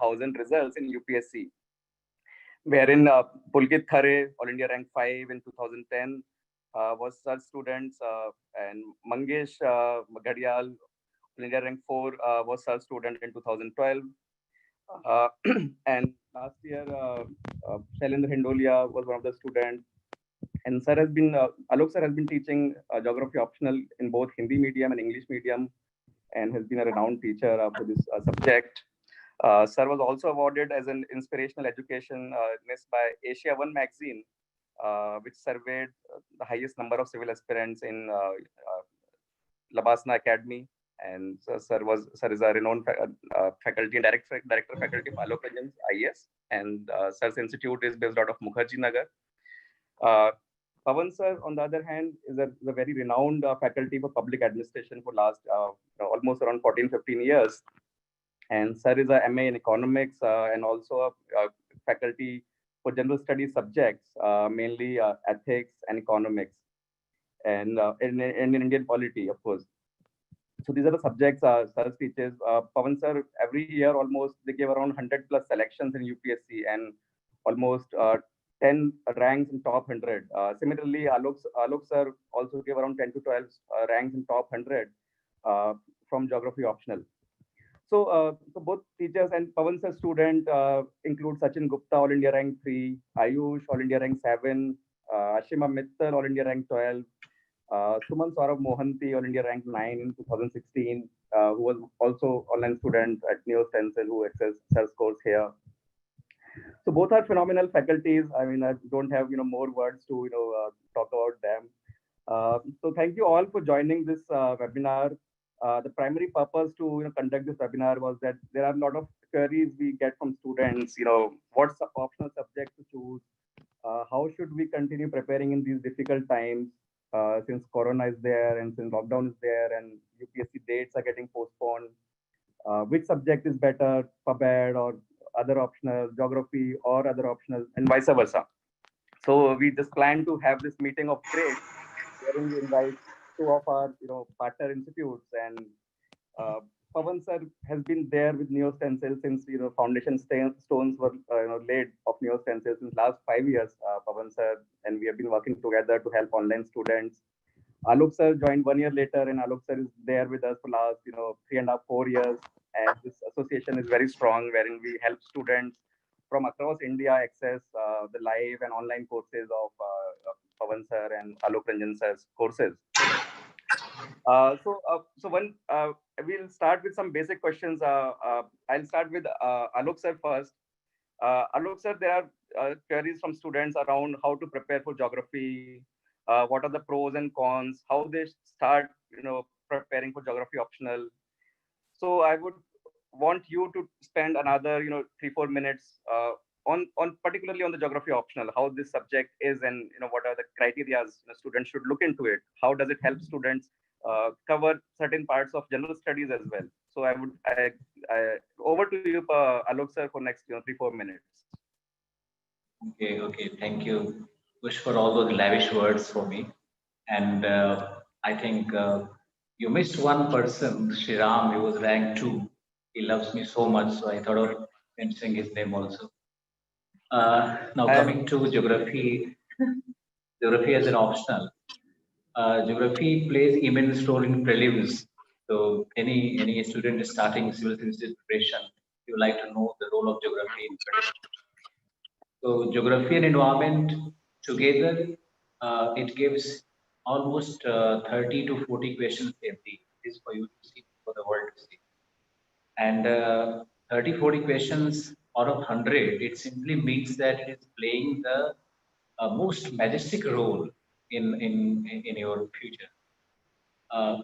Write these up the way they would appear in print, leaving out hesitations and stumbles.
2000 results in UPSC, wherein Pulkit Khare, All India rank 5 in 2010, was such students, and Mangesh Gadial, All India rank 4, was such student in 2012. Uh, and last year, Shailendra Hindolia was one of the students. And sir has been, Alok sir has been teaching geography optional in both Hindi medium and English medium, and has been a renowned teacher for this subject. Sir was also awarded as an inspirational education by Asia One magazine, which surveyed the highest number of civil aspirants in Labasna Academy. And sir is a renowned faculty and director faculty of Alok Ranjan's IAS, and sir's institute is based out of Mukherjee Nagar. Uh, Pawan sir, on the other hand, is a very renowned faculty for public administration for last almost around 14, 15 years. And sir is a MA in economics, and also a faculty for general studies subjects, mainly ethics and economics, and in Indian polity, of course. So these are the subjects sir teaches. Pawan sir, every year almost they give around 100 plus selections in UPSC, and almost 10 ranks in top 100. Similarly, Alok sir also gave around 10 to 12 ranks in top 100 from geography optional. So both teachers and Pawan sir student include Sachin Gupta, All India rank 3, Ayush, All India rank 7, Ashima Mittal, All India rank 12, Suman Saurabh Mohanty, All India rank 9 in 2016, who was also online student at Neo Stencil, who accessed sir's course here. So both are phenomenal faculties. I mean, I don't have more words to talk about them. So thank you all for joining this webinar. The primary purpose to conduct this webinar was that there are a lot of queries we get from students. What optional subject to choose? How should we continue preparing in these difficult times? Since Corona is there and since lockdown is there and UPSC dates are getting postponed, which subject is better, PubEd or other optional, geography or other optional, and vice versa. So we just plan to have this meeting of trades, wherein we invite two of our partner institutes, and uh, Pawan sir has been there with Neo Stencil since foundation stones were laid of Neo Stencil since last 5 years. Pawan sir and we have been working together to help online students. Alok sir joined 1 year later, and Alok sir is there with us for last 3.5, 4 years. And this association is very strong, wherein we help students from across India access the live and online courses of Pawan sir and Alok Ranjan sir's courses. So one we'll start with some basic questions. I'll start with Alok sir first. Alok sir, there are queries from students around how to prepare for geography. What are the pros and cons? How they start, preparing for geography optional. So I would want you to spend another, 3-4 minutes on particularly on the geography optional, how this subject is, and what are the criteria students should look into it. How does it help students cover certain parts of general studies as well? So I over to you, Alok sir, for next 3-4 minutes. Okay. Thank you, Push, for all those lavish words for me. And I think you missed one person, Shriram. He was ranked 2. He loves me so much, so I thought of mentioning his name also. Now coming to geography, geography as an optional. Geography plays immense role in prelims. So any student starting civil services preparation, you would like to know the role of geography in prelims. So geography and environment together, it gives almost 30 to 40 questions every. It is for you to see, for the world to see. And 30, 40 questions out of 100, it simply means that it is playing the most majestic role in your future. Uh,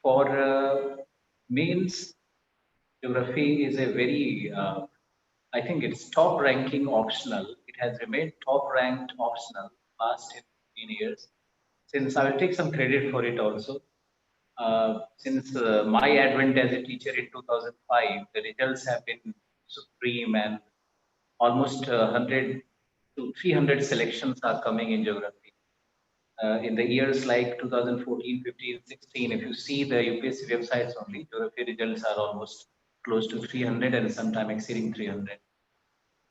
for means, geography is a very I think it's top ranking optional. It has remained top ranked optional past 15 years. Since I will take some credit for it also. Since my advent as a teacher in 2005, the results have been supreme, and almost 100 to 300 selections are coming in geography. In the years like 2014, 15, 16, if you see the UPSC websites only, geography results are almost close to 300 and sometime exceeding 300.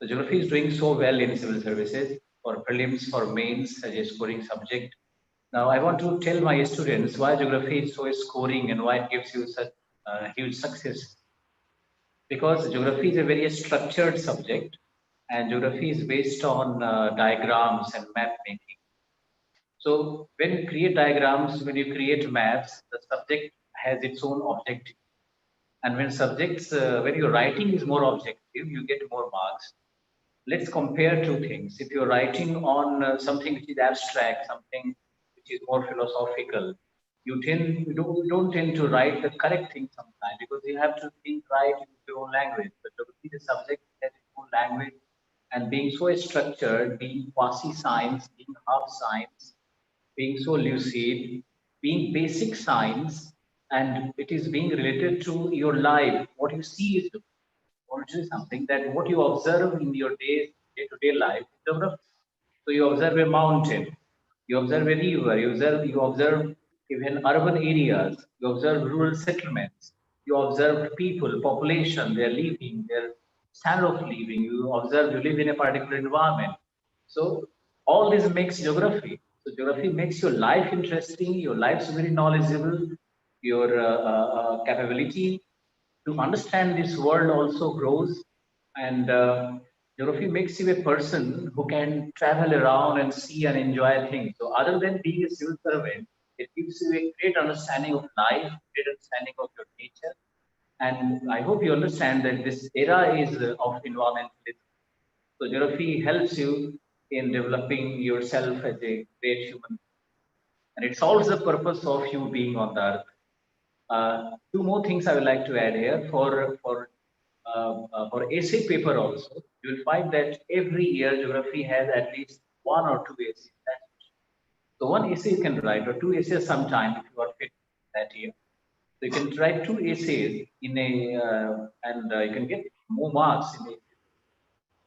So geography is doing so well in civil services for prelims, for mains as a scoring subject. Now I want to tell my students why geography is so scoring and why it gives you such huge success. Because geography is a very structured subject and geography is based on diagrams and map making. So when you create diagrams, when you create maps, the subject has its own objective. And when your writing is more objective, you get more marks. Let's compare two things. If you're writing on something which is abstract, something which is more philosophical, you don't tend to write the correct thing sometimes because you have to think right in your own language. But the subject has its own language, and being so structured, being quasi science, being half science, being so lucid, being basic science, and it is being related to your life. What you see is also something that what you observe in your day-to-day life is geography. So you observe a mountain, you observe a river, you observe even urban areas, you observe rural settlements, you observe people, population, their living, their standard of living, you observe you live in a particular environment. So all this makes geography. So geography makes your life interesting, your life's very knowledgeable, your capability to understand this world also grows, and geography makes you a person who can travel around and see and enjoy things. So other than being a civil servant, it gives you a great understanding of life, great understanding of your nature, and I hope you understand that this era is of environmentalism. So geography helps you in developing yourself as a great human, and it solves the purpose of you being on the earth. Two more things I would like to add here for essay paper also. You will find that every year geography has at least one or two essays. So one essay you can write or two essays sometime if you are fit that year. So you can write two essays in a and you can get more marks in it.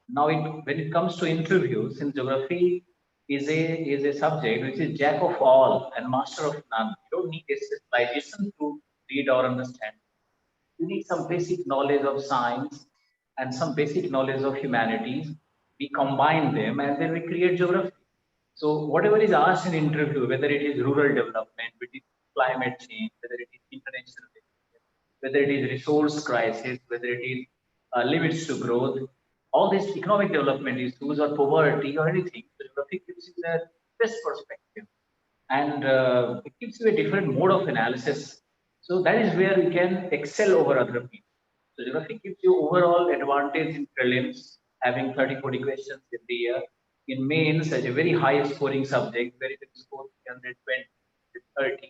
Now, when it comes to interviews, since geography is a subject which is jack of all and master of none, you don't need a specialization to read or understand. You need some basic knowledge of science and some basic knowledge of humanities. We combine them and then we create geography. So whatever is asked in interview, whether it is rural development, whether it is climate change, whether it is international relations, whether it is resource crisis, whether it is limits to growth, all this economic development issues or poverty or anything, so geography gives you the best perspective, and it gives you a different mode of analysis. So that is where you can excel over other people. So geography gives you overall advantage in prelims, having 30, 40 questions in the year. In mains, such a very high scoring subject, where you can score 320, 30. You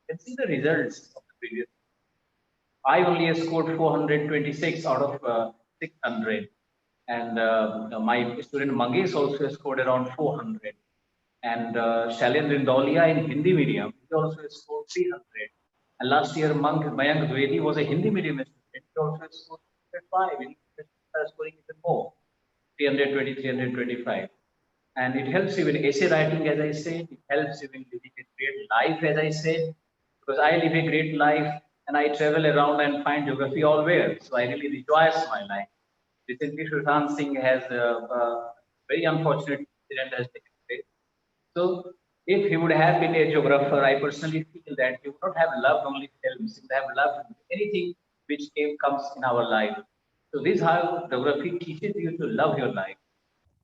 can see the results of the previous. I only scored 426 out of 600. And my student Mangesh also scored around 400. And Shalin Rindolia in Hindi medium, he also scored 300. And last year, Mayank Dwivedi was a Hindi medium student, he also scored 305. He started scoring even more, 320, 325. And it helps you in essay writing, as I said. It helps you in living a great life, as I said, because I live a great life and I travel around and find geography allwhere. So I really rejoice my life. Recently, Sushant Singh has a very unfortunate incident has taken place. So if he would have been a geographer, I personally feel that he would not have loved only films, he would have loved anything which comes in our life. So this is how geography teaches you to love your life.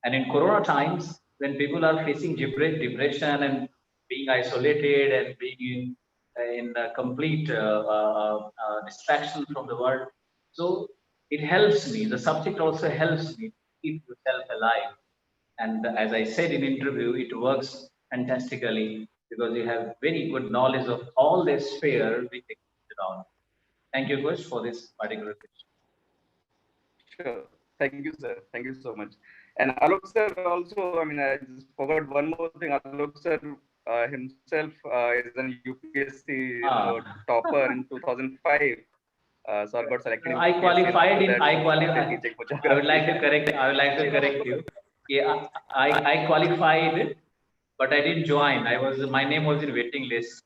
And in Corona times, when people are facing depression and being isolated and being in complete distraction from the world, so it helps me. The subject also helps me to keep yourself alive. And as I said in interview, it works fantastically because you have very good knowledge of all the sphere which exists around. Thank you, Kush, for this particular question. Sure. Thank you, sir. Thank you so much. And Alok sir also, I mean, I just forgot one more thing. Alok sir himself is an UPSC topper in 2005. So I got selected. I qualified in. I qualified. I would like to correct. I would like to correct you. Yeah, I qualified, but I didn't join. My name was in waiting list.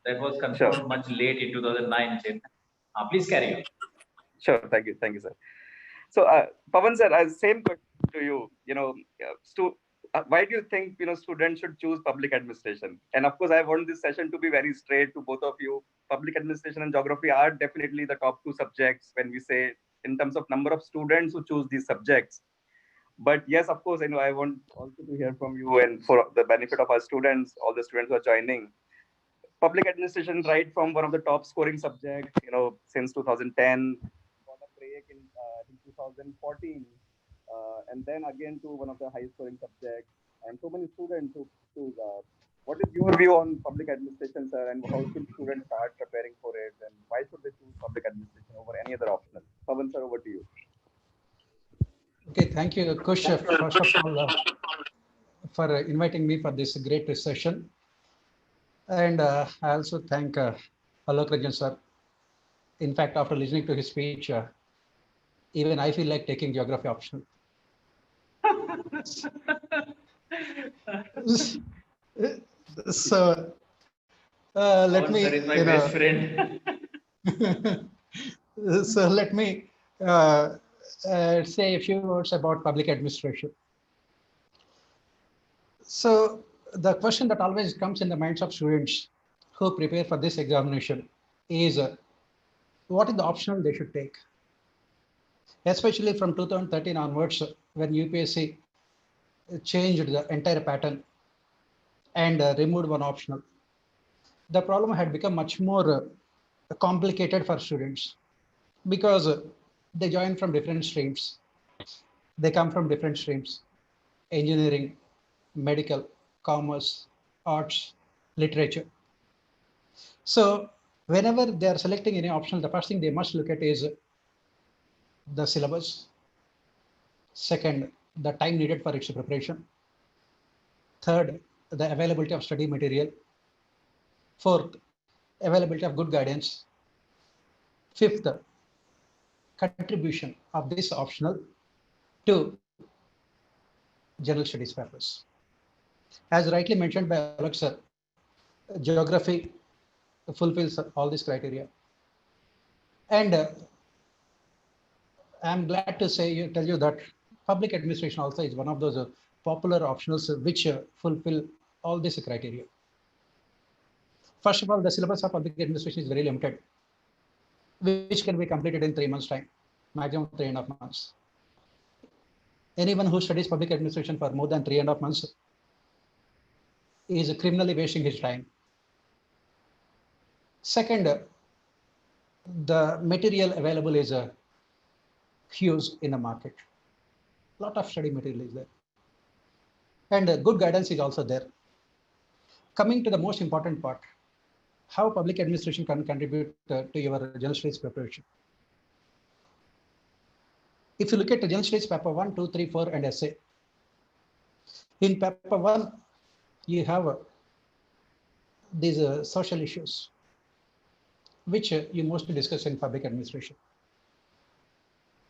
That was confirmed much late in 2009. Please carry on. Sure. Thank you, sir. So, Pawan sir, same question to you. Why do you think students should choose public administration? And of course, I want this session to be very straight to both of you. Public administration and geography are definitely the top two subjects when we say in terms of number of students who choose these subjects. But yes, of course, I want also to hear from you, and for the benefit of our students, all the students who are joining. Public administration, right from one of the top scoring subjects, since 2010, got a break in I think 2014, and then again to one of the highest scoring subjects, and so many students who choose. What is your view on public administration, sir, and how should students start preparing for it, and why should they choose public administration over any other optional? Pawan sir, over to you. Okay, thank you, Kush, first of all, for inviting me for this great session. And I also thank Alok Rajan sir. In fact, after listening to his speech, even I feel like taking geography optional. So let me. Sir is my best friend. So let me say a few words about public administration. So the question that always comes in the minds of students who prepare for this examination is what is the optional they should take? Especially from 2013 onwards, when UPSC changed the entire pattern and removed one optional. The problem had become much more complicated for students because they join from different streams. They come from different streams: engineering, medical, commerce, arts, literature. So whenever they are selecting any option, the first thing they must look at is the syllabus. Second, the time needed for its preparation. Third, the availability of study material. Fourth, availability of good guidance. Fifth, contribution of this optional to general studies purpose. As rightly mentioned by Alok sir, geography fulfills all these criteria. And I'm glad to tell you that public administration also is one of those popular optionals which fulfill all these criteria. First of all, the syllabus of public administration is very limited, which can be completed in 3 months' time, maximum 3.5 months. Anyone who studies public administration for more than 3.5 months is criminally wasting his time. Second, the material available is huge in the market. A lot of study material is there. And good guidance is also there. Coming to the most important part, how public administration can contribute to your general studies preparation. If you look at the general studies paper 1, 2, 3, 4, and essay, in paper 1, you have these social issues, which you mostly discuss in public administration.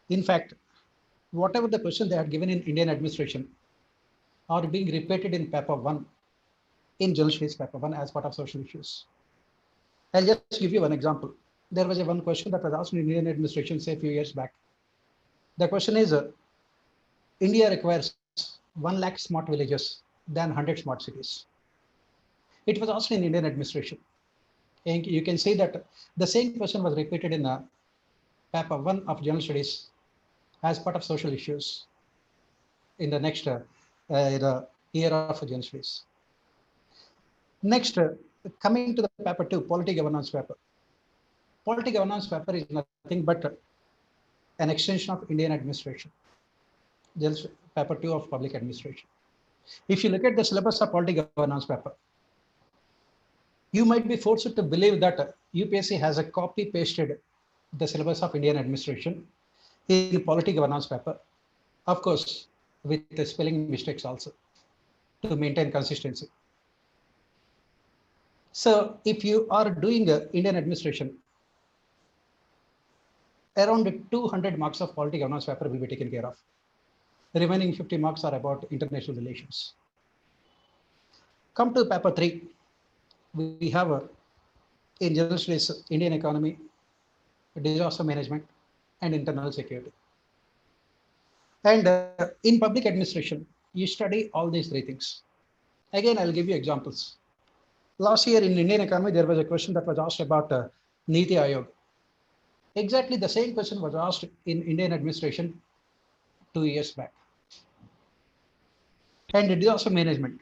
In fact, whatever the question they had given in Indian administration are being repeated in paper 1, in general studies paper 1 as part of social issues. I'll just give you one example. There was one question that was asked in Indian administration, say a few years back. The question is, India requires 1 lakh smart villages than 100 smart cities. It was asked in Indian administration. And you can see that the same question was repeated in paper 1 of general studies as part of social issues in the next the year of general studies. Next, coming to the paper 2, polity governance paper. Polity governance paper is nothing but an extension of Indian administration, paper 2 of public administration. If you look at the syllabus of polity governance paper, you might be forced to believe that UPSC has a copy pasted the syllabus of Indian administration in polity governance paper, of course, with the spelling mistakes also to maintain consistency. So if you are doing Indian administration, around 200 marks of polity governance paper will be taken care of. The remaining 50 marks are about international relations. Come to paper 3. We have in general studies, Indian economy, disaster management, and internal security. And in public administration, you study all these three things. Again, I'll give you examples. Last year in Indian economy, there was a question that was asked about Niti Aayog. Exactly the same question was asked in Indian administration 2 years back. And disaster management.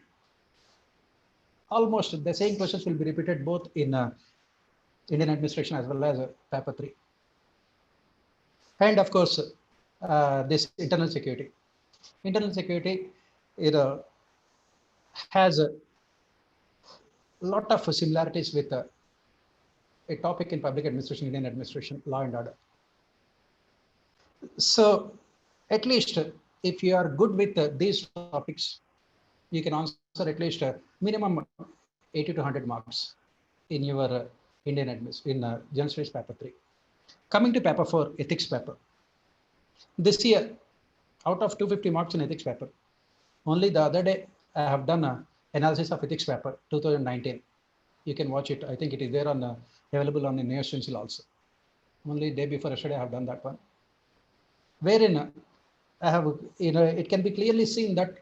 Almost the same questions will be repeated both in Indian administration as well as paper 3. And of course, this internal security. Internal security, it has a lot of similarities with a topic in public administration, Indian administration, law and order. So at least if you are good with these topics, you can answer at least minimum 80 to 100 marks in your Indian in General Studies paper 3. Coming to paper 4, ethics paper. This year, out of 250 marks in ethics paper, only the other day I have done an analysis of ethics paper 2019. You can watch it. I think it is there on available on the Neos Stencil also. Only day before yesterday I have done that one. Wherein I have, it can be clearly seen that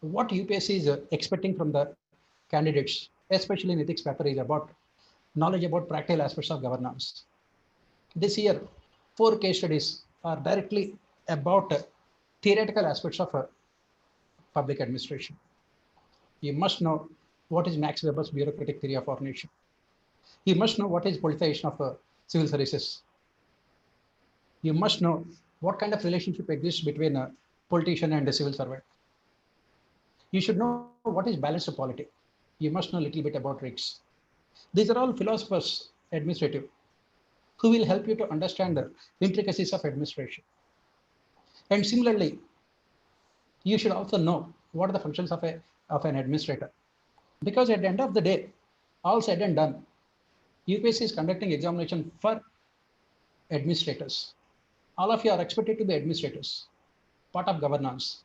what UPSC is expecting from the candidates, especially in ethics paper, is about knowledge about practical aspects of governance. This year, 4 case studies are directly about theoretical aspects of public administration. You must know what is Max Weber's bureaucratic theory of our nation. You must know what is politicization of civil services. You must know what kind of relationship exists between a politician and a civil servant. You should know what is balanced polity. You must know a little bit about risks. These are all philosophers, administrative, who will help you to understand the intricacies of administration. And similarly, you should also know what are the functions of an administrator. Because at the end of the day, all said and done, UPSC is conducting examination for administrators. All of you are expected to be administrators, part of governance.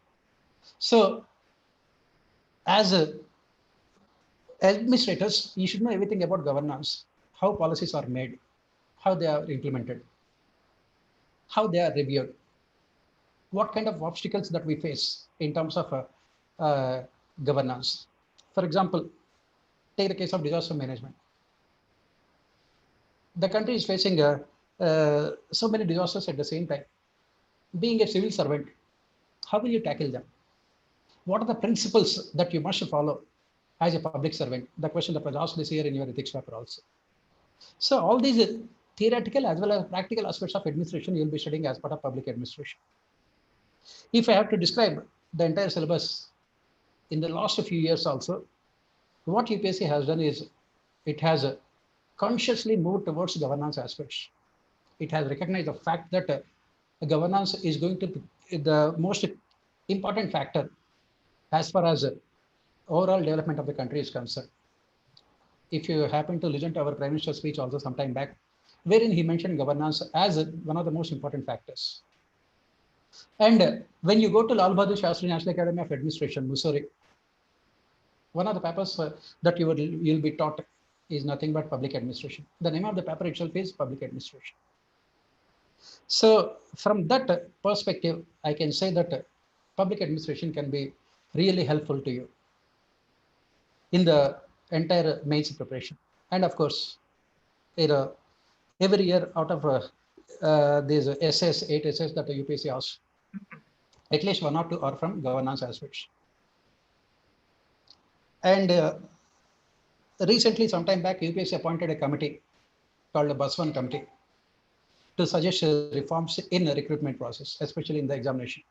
So as administrators, you should know everything about governance, how policies are made, how they are implemented, how they are reviewed, what kind of obstacles that we face in terms of governance. For example, take the case of disaster management. The country is facing so many disasters at the same time. Being a civil servant, how will you tackle them? What are the principles that you must follow as a public servant? The question that was asked this year in your ethics paper also. So all these theoretical as well as practical aspects of administration you will be studying as part of public administration. If I have to describe the entire syllabus in the last few years also, what UPSC has done is it has consciously moved towards governance aspects. It has recognized the fact that governance is going to be the most important factor as far as overall development of the country is concerned. If you happen to listen to our Prime Minister's speech also sometime back, wherein he mentioned governance as one of the most important factors. And when you go to Lal Bahadur Shastri National Academy of Administration, Mussoorie, one of the papers that you'll be taught is nothing but public administration. The name of the paper itself is public administration. So from that perspective, I can say that public administration can be really helpful to you in the entire mains preparation. And of course, every year out of these essays, 8 essays that the UPSC asks, at least 1 or 2 are from governance aspects. And recently, sometime back, UPSC appointed a committee called the BUS1 committee to suggest reforms in the recruitment process, especially in the examination.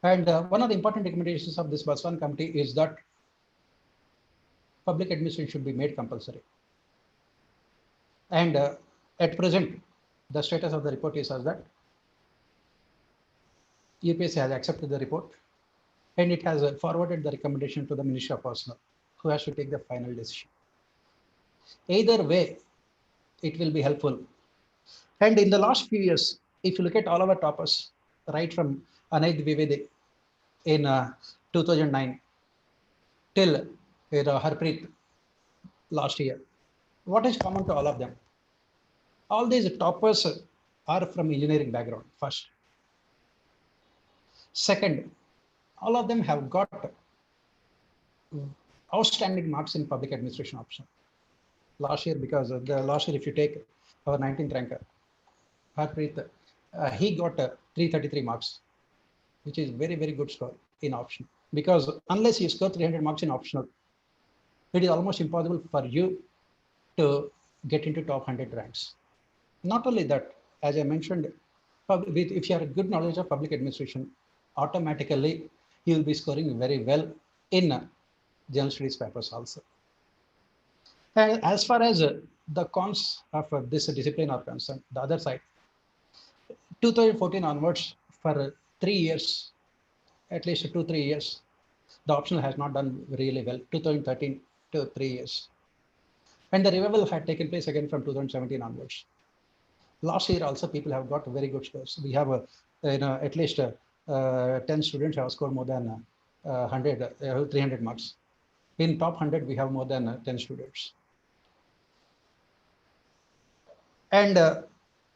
And one of the important recommendations of this BUS1 committee is that public administration should be made compulsory. And at present, the status of the report is such that UPSC has accepted the report and it has forwarded the recommendation to the Ministry of Personnel, who has to take the final decision. Either way, it will be helpful. And in the last few years, if you look at all our toppers, right from Anaid Vivedi in 2009 till Harpreet last year, what is common to all of them? All these toppers are from engineering background first. Second, all of them have got outstanding marks in public administration option. Last year, because last year, if you take our 19th ranker, Harpreet, he got 333 marks, which is very, very good score in option. Because unless you score 300 marks in optional, it is almost impossible for you to get into top 100 ranks. Not only that, as I mentioned, if you have a good knowledge of public administration, automatically you will be scoring very well in general studies papers also. And as far as the cons of this discipline are concerned, the other side, 2014 onwards, for 3 years, at least 2-3 years, the optional has not done really well. 2013 to 3 years. And the revival had taken place again from 2017 onwards. Last year also, people have got very good scores. We have at least 10 students have scored more than 300 marks. In top 100, we have more than 10 students. And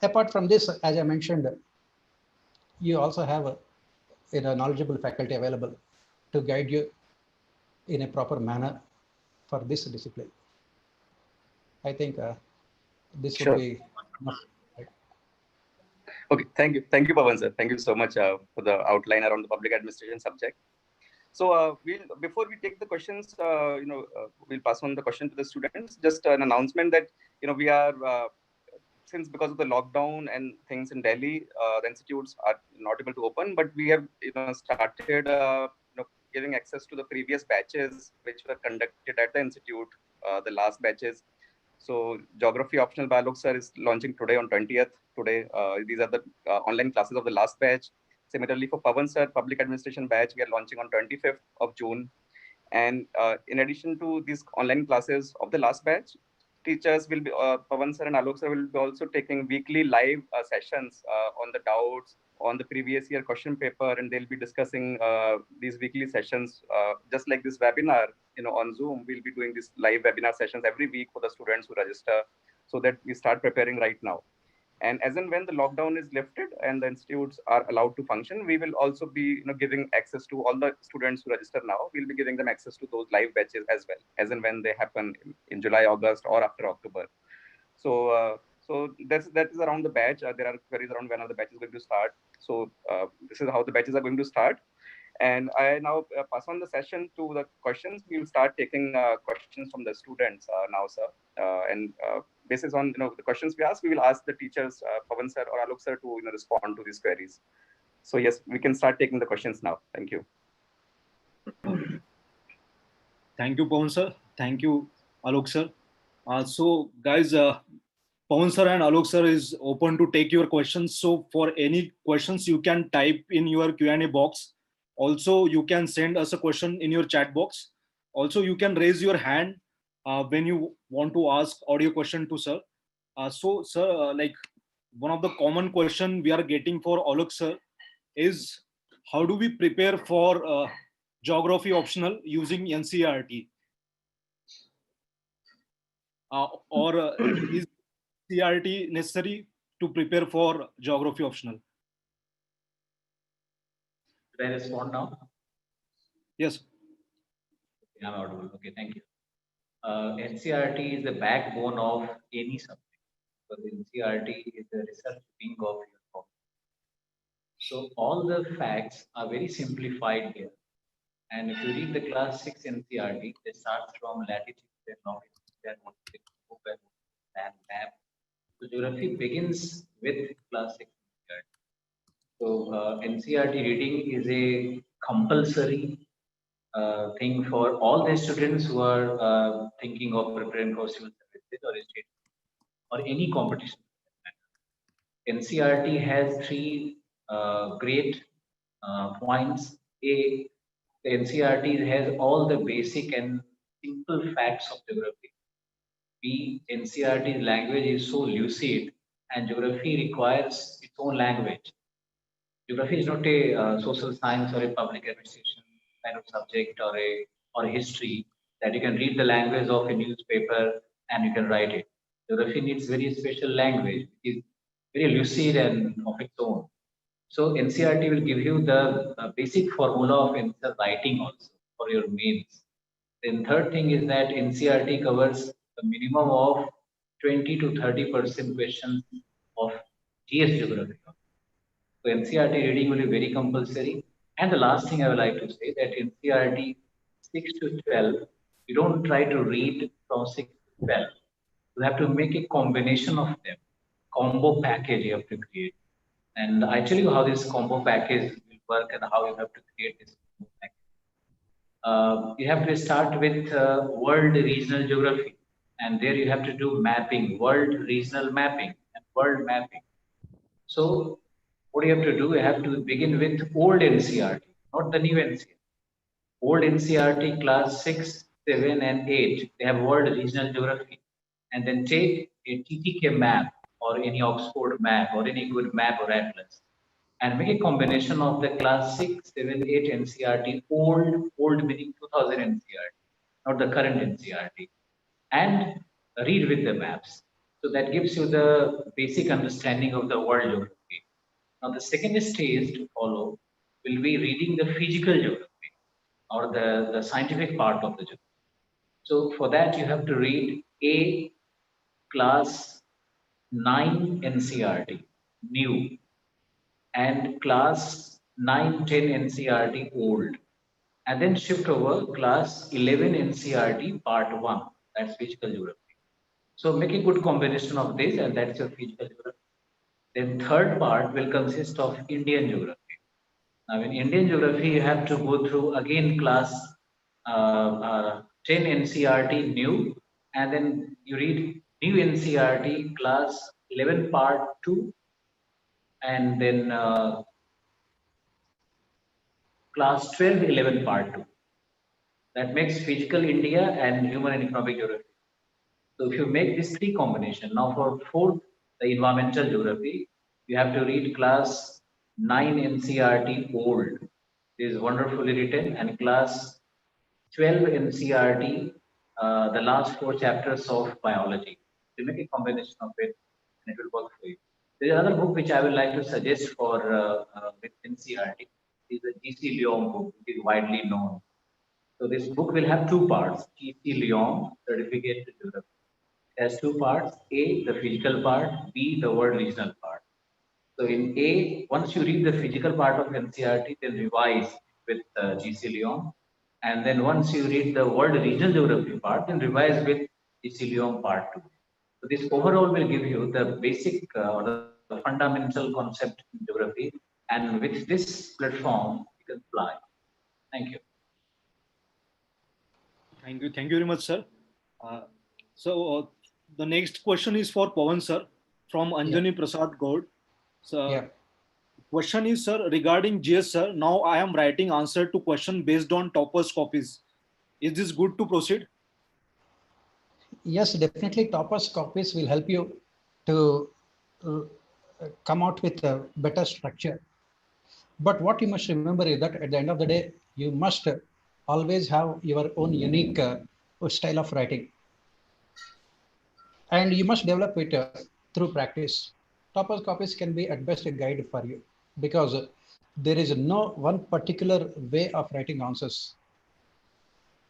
apart from this, as I mentioned, you also have a knowledgeable faculty available to guide you in a proper manner for this discipline. I think this would be enough. Okay, thank you, Pawan sir. Thank you so much for the outline around the public administration subject. So before we take the questions, we'll pass on the question to the students. Just an announcement that we are since because of the lockdown and things in Delhi, the institutes are not able to open, but we have started giving access to the previous batches which were conducted at the institute, the last batches. So geography optional by Alok sir is launching today on 20th. Today, these are the online classes of the last batch. Similarly, for Pawan sir, public administration batch, we are launching on 25th of June. And in addition to these online classes of the last batch, teachers will be, Pawan sir and Alok sir will be also taking weekly live sessions on the doubts, on the previous year question paper, and they'll be discussing these weekly sessions, just like this webinar, on Zoom. We'll be doing these live webinar sessions every week for the students who register, so that we start preparing right now. And as and when the lockdown is lifted and the institutes are allowed to function, we will also be giving access to all the students who register now. We'll be giving them access to those live batches as well, as and when they happen in July, August, or after October. So that is around the batch. There are queries around when are the batches going to start. So this is how the batches are going to start. And I now pass on the session to the questions. We will start taking questions from the students now, sir. And basis on the questions we ask, we will ask the teachers, Pawan sir or Alok sir, to respond to these queries. So yes, we can start taking the questions now. Thank you. Thank you, Pawan sir. Thank you, Alok sir. So guys, Pawan sir and Alok sir is open to take your questions. So for any questions, you can type in your Q&A box. Also, you can send us a question in your chat box. Also, you can raise your hand when you want to ask audio question to sir. So sir, like one of the common question we are getting for Alok sir is, how do we prepare for geography optional using NCERT? Or is NCERT necessary to prepare for geography optional? Should I respond now? Yes. I'm audible. Okay, thank you. NCERT is the backbone of any subject, because NCERT is the research wing of your course. So all the facts are very simplified here. And if you read the class 6 NCERT, they start from latitude and longitude and map. So geography begins with class 6 NCERT. So NCERT reading is a compulsory thing for all the students who are thinking of preparing for civil services or state or any competition. NCERT has three great points. A, the NCERT has all the basic and simple facts of geography. B, NCERT's language is so lucid, and geography requires its own language. Geography is not a social science or a public administration kind of subject or a history that you can read the language of a newspaper and you can write it. Geography needs very special language, which is very lucid and of its own. So NCERT will give you the basic formula of answer writing also for your mains. Then third thing is that NCERT covers a minimum of 20 to 30% questions of GS geography. So NCERT reading will be very compulsory. And the last thing I would like to say that NCERT 6 to 12, you don't try to read from 6 to 12. You have to make a combination of them. Combo package you have to create. And I tell you how this combo package will work and how you have to create this combo package. You have to start with world regional geography. And there you have to do mapping, world regional mapping and world mapping. So what you have to do, you have to begin with old NCERT, not the new NCERT. Old NCERT class 6, 7 and 8, they have world regional geography. And then take a TTK map or any Oxford map or any good map or atlas and make a combination of the class 6, 7, 8 NCERT, old meaning 2000 NCERT, not the current NCERT, and read with the maps. So that gives you the basic understanding of the world geography. Now the second stage to follow will be reading the physical geography or the scientific part of the geography. So for that you have to read a class 9 NCERT, new, and class 9, 10 NCERT, old. And then shift over class 11 NCERT, part 1, that's physical geography. So make a good combination of this and that's your physical geography. Then third part will consist of Indian geography. Now in Indian geography, you have to go through again class 10 NCERT new, and then you read new NCERT class 11 part 2, and then class 12, 11 part 2. That makes physical India and human and economic geography. So if you make these three combination, now for fourth, the environmental geography, you have to read class 9 NCERT old. It is wonderfully written, and class 12 NCERT, the last 4 chapters of biology. You make a combination of it, and it will work for you. There is another book which I would like to suggest for with NCERT is the G.C. Leong book, which is widely known. So this book will have 2 parts: G.C. Leong Certificate to Geography. It has 2 parts: A, the physical part; B, the world regional part. So in A, once you read the physical part of NCERT, then revise with G.C. Leong. And then once you read the world regional geography part, then revise with G.C. Leong part 2. So this overall will give you the basic or the fundamental concept in geography. And with this platform, you can fly. Thank you. Thank you. Thank you very much, sir. The next question is for Pawan, sir, from Anjani Prasad Gaud. So, question is, sir, regarding GS, sir. Now I am writing answer to question based on toppers copies. Is this good to proceed? Yes, definitely. Toppers copies will help you to come out with a better structure. But what you must remember is that at the end of the day, you must always have your own unique style of writing. And you must develop it through practice. Toppers copies can be at best a guide for you because there is no one particular way of writing answers.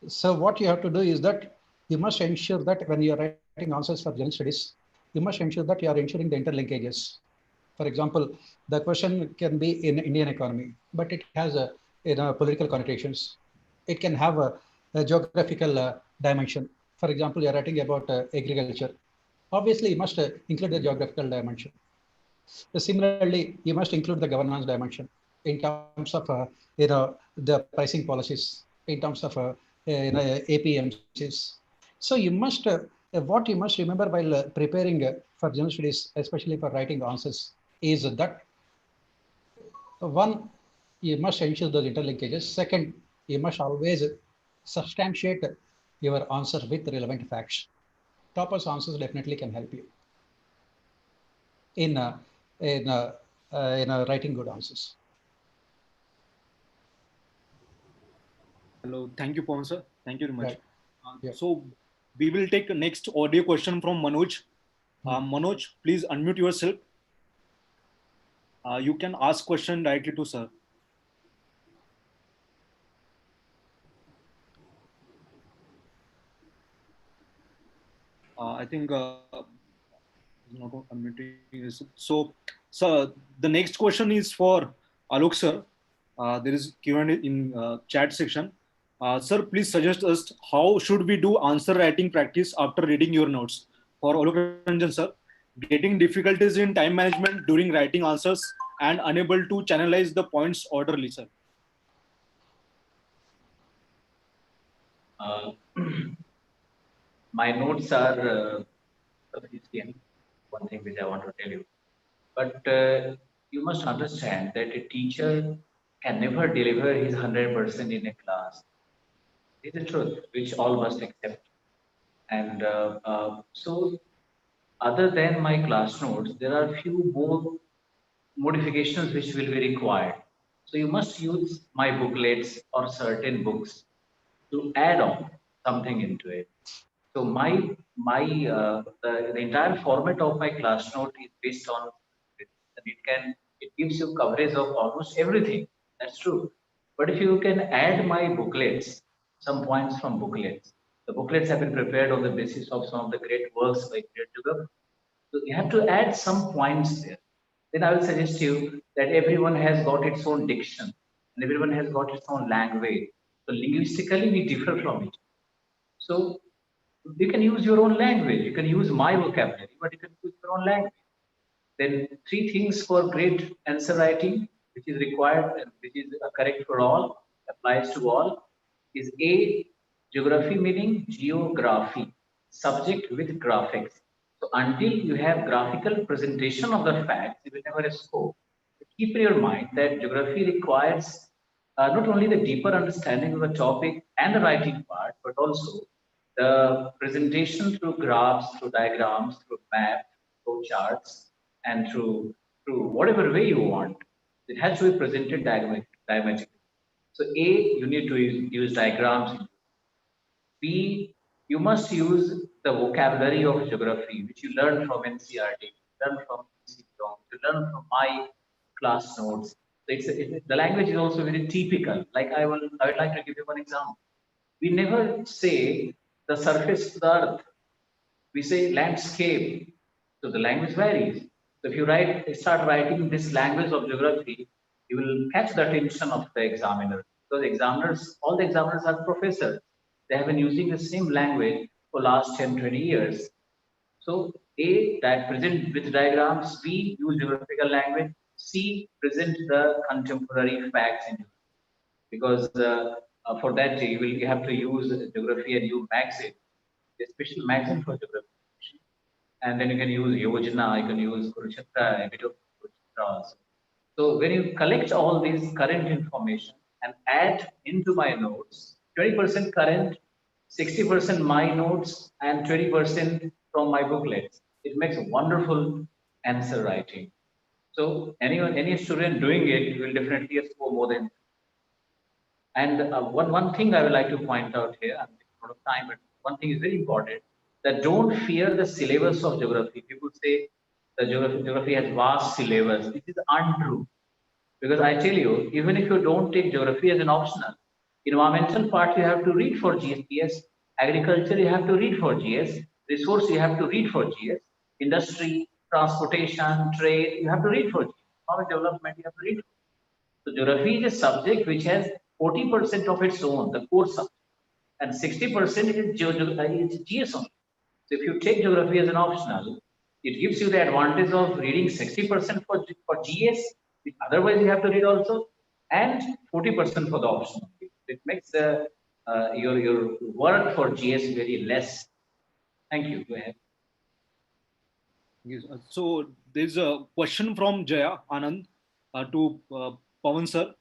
So what you have to do is that you must ensure that when you are writing answers for general studies, you must ensure that you are ensuring the interlinkages. For example, the question can be in Indian economy, but it has a political connotations. It can have a geographical dimension. For example, you are writing about agriculture. Obviously, you must include the geographical dimension. Similarly, you must include the governance dimension in terms of the pricing policies, in terms of APMCs. So you must what you must remember while preparing for general studies, especially for writing answers, is that one, you must ensure those interlinkages. Second, you must always substantiate your answer with relevant facts. Toppers answers definitely can help you in writing good answers. Hello, thank you, Pawan, sir. Thank you very much. Right. So we will take the next audio question from Manoj. Manoj, please unmute yourself. You can ask question directly to sir. I think not unmuting is so. So the next question is for Alok sir. There is Q&A in chat section. Sir, please suggest us how should we do answer writing practice after reading your notes. For Alok Ranjan sir, getting difficulties in time management during writing answers and unable to channelize the points orderly, sir. My notes are sufficient. One thing which I want to tell you, but you must understand that a teacher can never deliver his 100% in a class. This is the truth, which all must accept. And so, other than my class notes, there are few more modifications which will be required. So you must use my booklets or certain books to add on something into it. So the entire format of my class note is based on it. And it gives you coverage of almost everything. That's true. But if you can add my booklets, some points from booklets. The booklets have been prepared on the basis of some of the great works by great developers. So you have to add some points there. Then I will suggest you that everyone has got its own diction and everyone has got its own language. So linguistically, we differ from it. So you can use your own language. You can use my vocabulary, but you can use your own language. Then three things for great answer writing, which is required and which is correct for all, applies to all, is A, geography meaning geography, subject with graphics. So until you have graphical presentation of the facts, you will never score. Keep in your mind that geography requires not only the deeper understanding of the topic and the writing part, but also the presentation through graphs, through diagrams, through maps, through charts, and through whatever way you want. It has to be presented diagrammatically. So A, you need to use diagrams. B, you must use the vocabulary of geography, which you learn from NCERT, learn from ECPROM, you learn from my class notes. So the language is also very typical. Like I would like to give you one example. We never say the surface to the earth. We say landscape. So the language varies. So if you start writing this language of geography, you will catch the attention of the examiner. Because all the examiners are professors. They have been using the same language for last 10, 20 years. So A, that present with diagrams, B, use geographical language, C, present the contemporary facts in geography. Because for that you have to use geography and use magazine, a special magazine for geography. And then you can use Yojana, you can use Kurukshetra, a bit of Kurukshetra also. So when you collect all these current information and add into my notes, 20% current, 60% my notes, and 20% from my booklets, it makes a wonderful answer writing. So any student doing it will definitely score more than. And one thing I would like to point out here, I'm taking a lot of time, but one thing is very important, that don't fear the syllabus of geography. People say the geography has vast syllabus. It is untrue. Because I tell you, even if you don't take geography as an optional, environmental part you have to read for GS, agriculture you have to read for GS, resource you have to read for GS, industry, transportation, trade, you have to read for GS, economic development you have to read for. So geography is a subject which has 40% of its own, the core subject, and 60% is GS only. So if you take geography as an optional, it gives you the advantage of reading 60% for GS, which otherwise you have to read also, and 40% for the optional. It makes your work for GS very less. Thank you. Go ahead. Yes, so there's a question from Jaya Anand to Pawan sir.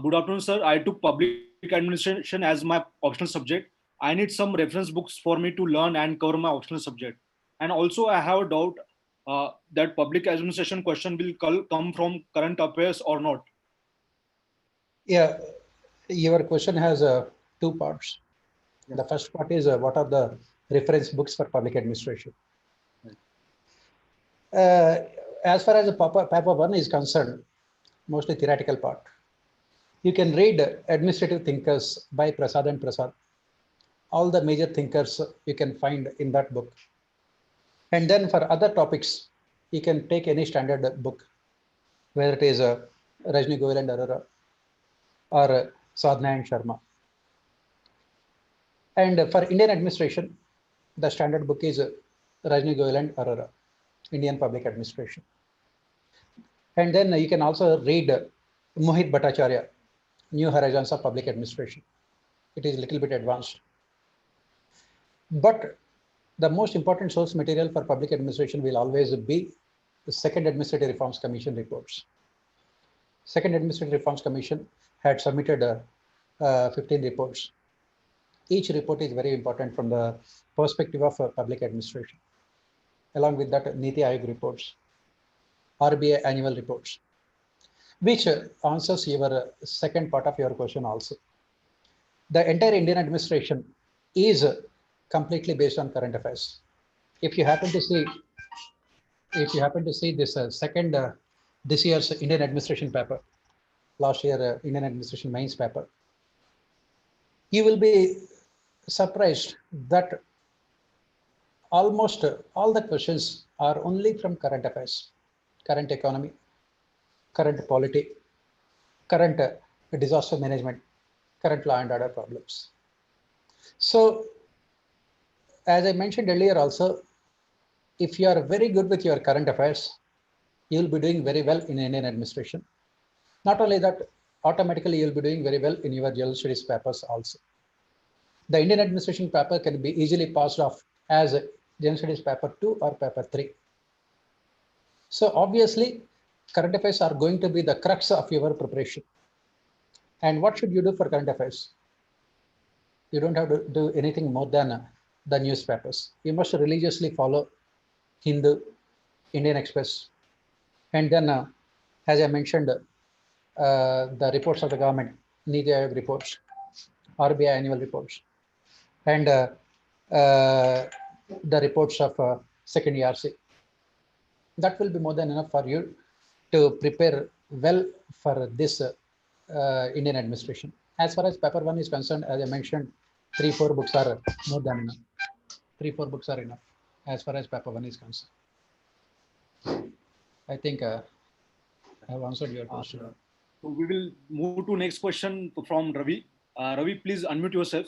Good afternoon, sir. I took public administration as my optional subject. I need some reference books for me to learn and cover my optional subject. And also, I have a doubt that public administration question will come from current affairs or not. Yeah, your question has two parts. Yeah. The first part is what are the reference books for public administration? Right. As far as the paper 1 is concerned, mostly theoretical part. You can read Administrative Thinkers by Prasad and Prasad. All the major thinkers you can find in that book. And then for other topics, you can take any standard book, whether it is Rajni Goyal and Arora or Sadhna and Sharma. And for Indian administration, the standard book is Rajni Goyal and Arora, Indian Public Administration. And then you can also read Mohit Bhattacharya, New Horizons of Public Administration. It is a little bit advanced. But the most important source material for public administration will always be the Second Administrative Reforms Commission reports. Second Administrative Reforms Commission had submitted 15 reports. Each report is very important from the perspective of public administration. Along with that, Niti Aayog reports, RBI annual reports, which answers your second part of your question also. The entire Indian administration is completely based on current affairs. If you happen to see this this year's Indian administration paper, last year Indian administration mains paper, you will be surprised that almost all the questions are only from current affairs, current economy, current polity, current disaster management, current law and order problems. So, as I mentioned earlier also, if you are very good with your current affairs, you will be doing very well in Indian administration. Not only that, automatically you will be doing very well in your general studies papers also. The Indian administration paper can be easily passed off as general studies paper 2 or paper 3. So obviously, current affairs are going to be the crux of your preparation. And what should you do for current affairs? You don't have to do anything more than the newspapers. You must religiously follow Hindu, Indian Express, and then, as I mentioned, the reports of the government, Niti Aayog reports, RBI annual reports, and the reports of second ERC. That will be more than enough for you to prepare well for this Indian administration. As far as paper 1 is concerned, as I mentioned, 3-4 books are more than enough. 3-4 books are enough as far as paper 1 is concerned. I think I have answered your question. So we will move to next question from Ravi. Ravi, please unmute yourself.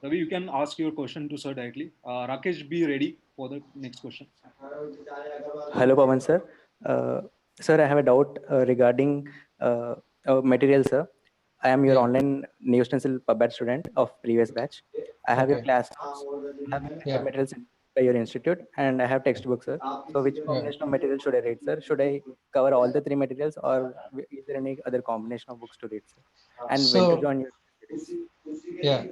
Ravi, you can ask your question to sir directly. Rakesh, be ready for the next question. Hello, Pawan sir. Sir, I have a doubt regarding material, sir. I am your online news stencil PubMed student of previous batch. I have your class notes, I have materials by your institute, and I have textbooks, sir. So which combination of material should I read, sir? Should I cover all the 3 materials, or is there any other combination of books to read, sir? And when to join your studies? Yeah,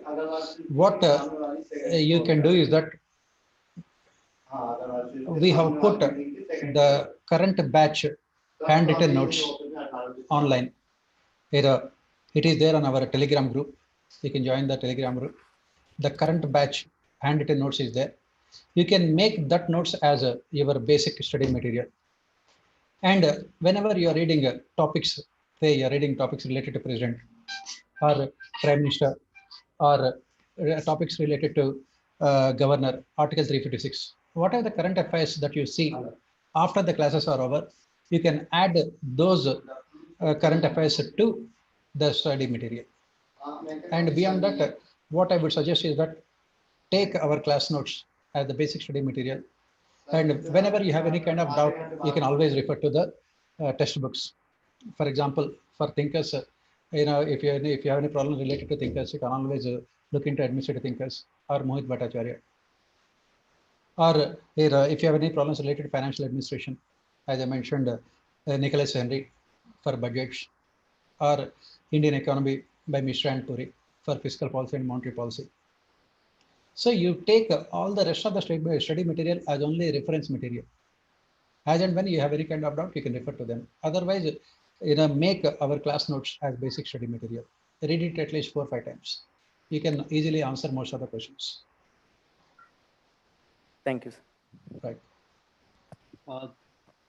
what you can do is that we have put the current batch handwritten notes online. It is there on our Telegram group. You can join the Telegram group. The current batch handwritten notes is there. You can make that notes as your basic study material. And whenever you are reading topics, say you are reading topics related to President or Prime Minister, or topics related to Governor, Article 356, what are the current affairs that you see after the classes are over, you can add those current affairs to the study material. And beyond that, what I would suggest is that take our class notes as the basic study material. And whenever you have any kind of doubt, you can always refer to the textbooks. For example, for thinkers, if you have any problem related to thinkers, you can always look into Administrative Thinkers or Mohit Bhattacharya. Or if you have any problems related to financial administration, as I mentioned, Nicholas Henry for budgets, or Indian Economy by Mishra and Puri for fiscal policy and monetary policy. So you take all the rest of the study material as only reference material. As and when you have any kind of doubt, you can refer to them. Otherwise, make our class notes as basic study material. Read it at least 4 or 5 times. You can easily answer most of the questions. Thank you, sir. Right.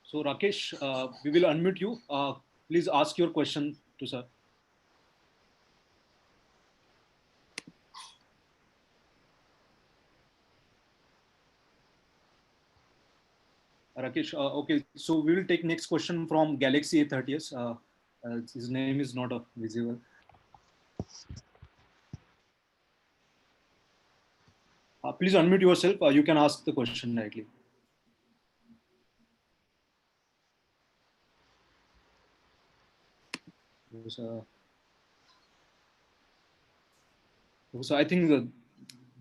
So Rakesh, we will unmute you. Please ask your question to sir. Rakesh, okay. So we will take next question from Galaxy A30s. His name is not visible. Please unmute yourself. You can ask the question directly. So I think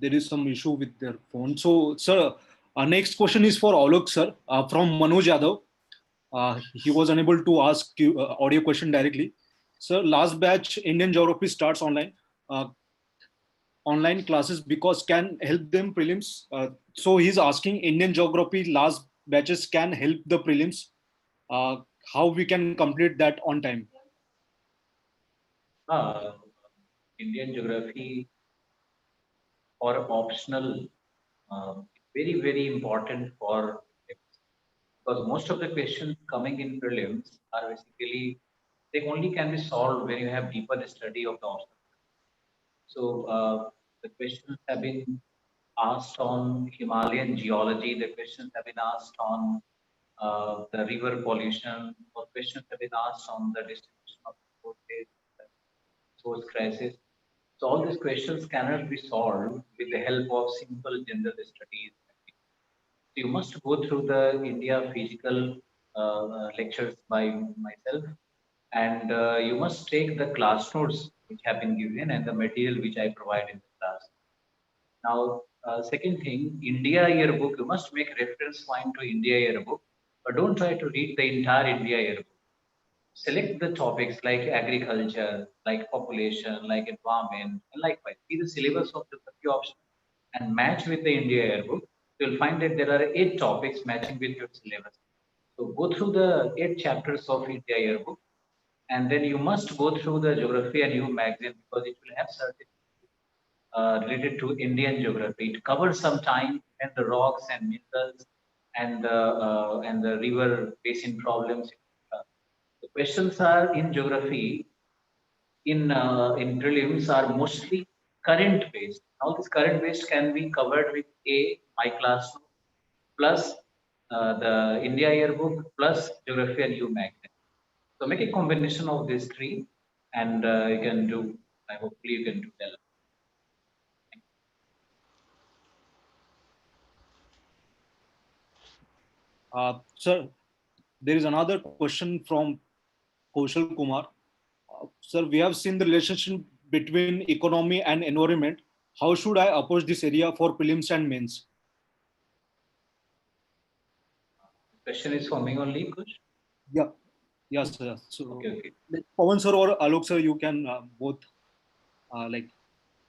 there is some issue with their phone. So, sir, our next question is for Alok, sir, from Manoj Yadav. He was unable to ask you audio question directly. Sir, last batch Indian geography starts online. Online classes because can help them prelims. So he's asking Indian geography last batches can help the prelims. How we can complete that on time? Indian geography or optional, very important for, because most of the questions coming in prelims are basically, they only can be solved when you have deeper study of the optional. So the questions have been asked on Himalayan geology, the questions have been asked on the river pollution, or questions have been asked on the distribution of resources, source crisis. So all these questions cannot be solved with the help of simple general studies. So you must go through the India physical lectures by myself, and you must take the class notes which have been given and the material which I provide in the class. Now, second thing, India yearbook, you must make reference point to India yearbook, but don't try to read the entire India yearbook. Select the topics like agriculture, like population, like environment, and likewise. See the syllabus of the geography option and match with the India yearbook. You'll find that there are 8 topics matching with your syllabus. So go through the 8 chapters of India yearbook, and then you must go through the geography and you magazine because it will have certain related to Indian geography. It covers some time and the rocks and minerals and the river basin problems. The questions are in geography in prelims are mostly current based. Now this current based can be covered with my class plus the India yearbook plus geography and magnet. So make a combination of these three, and you can do. Hopefully you can do well. Sir, there is another question from Kaushal Kumar. Sir, we have seen the relationship between economy and environment. How should I approach this area for prelims and mains? Question is for me only, Kush? Yeah. Yes, sir. So, okay. Pawan sir or Alok sir, you can both like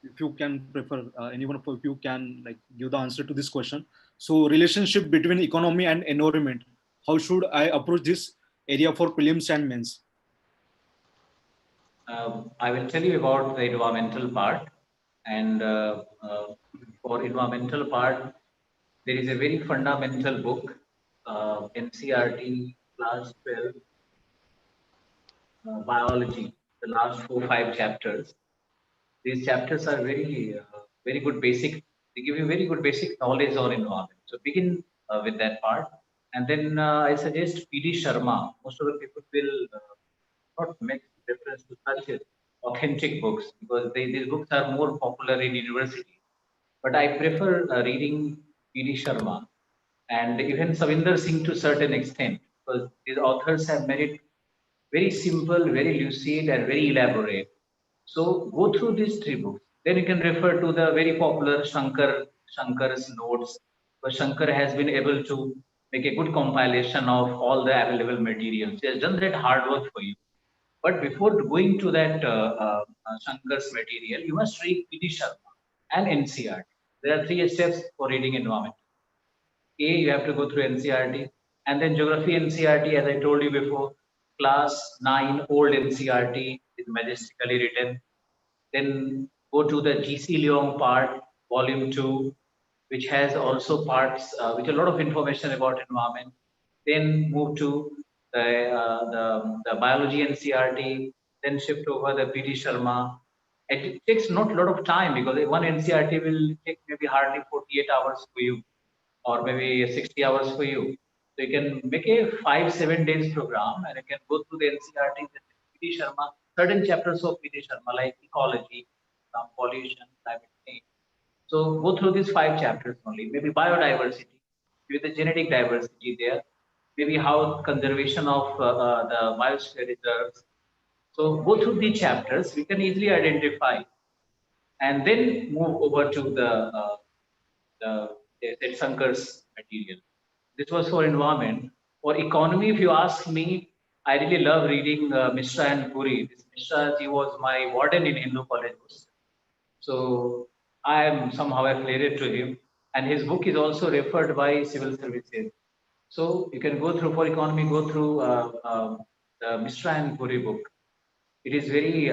if you can prefer anyone of you can like give the answer to this question. So relationship between economy and environment, how should I approach this area for prelims and mains? I will tell you about the environmental part, and for environmental part there is a very fundamental book, NCERT class 12 biology, the last 4-5 chapters. These chapters are very good basic. They give you very good basic knowledge on environment. So begin with that part, and then I suggest P.D. Sharma. Most of the people will not make reference to such authentic books because these books are more popular in university. But I prefer reading P.D. Sharma and even Savinder Singh to a certain extent because these authors have made it very simple, very lucid, and very elaborate. So go through these 3 books. Then you can refer to the very popular Shankar's notes. Because Shankar has been able to make a good compilation of all the available materials. He has done that hard work for you. But before going to that Shankar's material, you must read P.D. Sharma and NCERT. There are 3 steps for reading environment. A, you have to go through NCERT, and then geography NCERT, as I told you before, class 9 old NCERT is majestically written. Then go to the GC Leong part, volume 2. which has also parts, which a lot of information about environment. Then move to the biology NCRT, then shift over the PT Sharma. It takes not a lot of time because one NCRT will take maybe hardly 48 hours for you, or maybe 60 hours for you. So you can make a 5-7 days program and you can go through the NCRT, PT Sharma, certain chapters of PT Sharma like ecology, pollution, climate change. So go through these 5 chapters only, maybe biodiversity, maybe the genetic diversity there, maybe how conservation of the biosphere reserves. So go through the chapters, we can easily identify and then move over to the Sankar's material. This was for environment. For economy, if you ask me, I really love reading Mishra and Puri. This Mishra, he was my warden in Hindu College. So I am somehow affiliated to him. And his book is also referred by civil services. So you can go through for economy, go through the Mishra and Puri book. It is very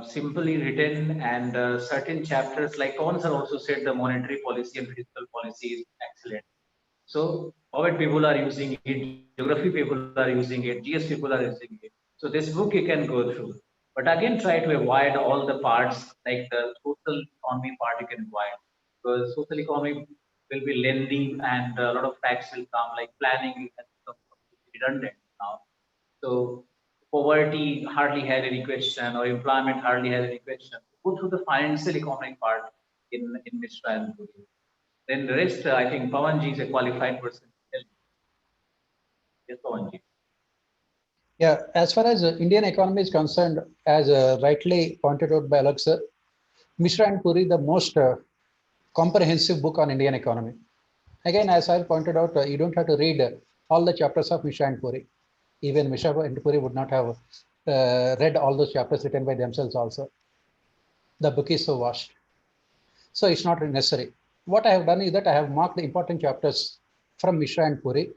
simply written, and certain chapters, like Pawan sir also said, the monetary policy and fiscal policy is excellent. So poet people are using it, geography people are using it, GS people are using it. So this book you can go through. But again, try to avoid all the parts, like the social economy part you can avoid. Because social economy will be lengthy and a lot of facts will come, like planning has become redundant now. So poverty hardly had any question, or employment hardly had any question. Go through the financial economic part in Mishra and Puri. Then the rest, I think Pawanji is a qualified person. Yes, Pawanji. Yeah, as far as Indian economy is concerned, as rightly pointed out by Alok sir, Mishra and Puri, the most comprehensive book on Indian economy. Again, as I pointed out, you don't have to read all the chapters of Mishra and Puri. Even Mishra and Puri would not have read all those chapters written by themselves also. The book is so vast. So it's not necessary. What I have done is that I have marked the important chapters from Mishra and Puri,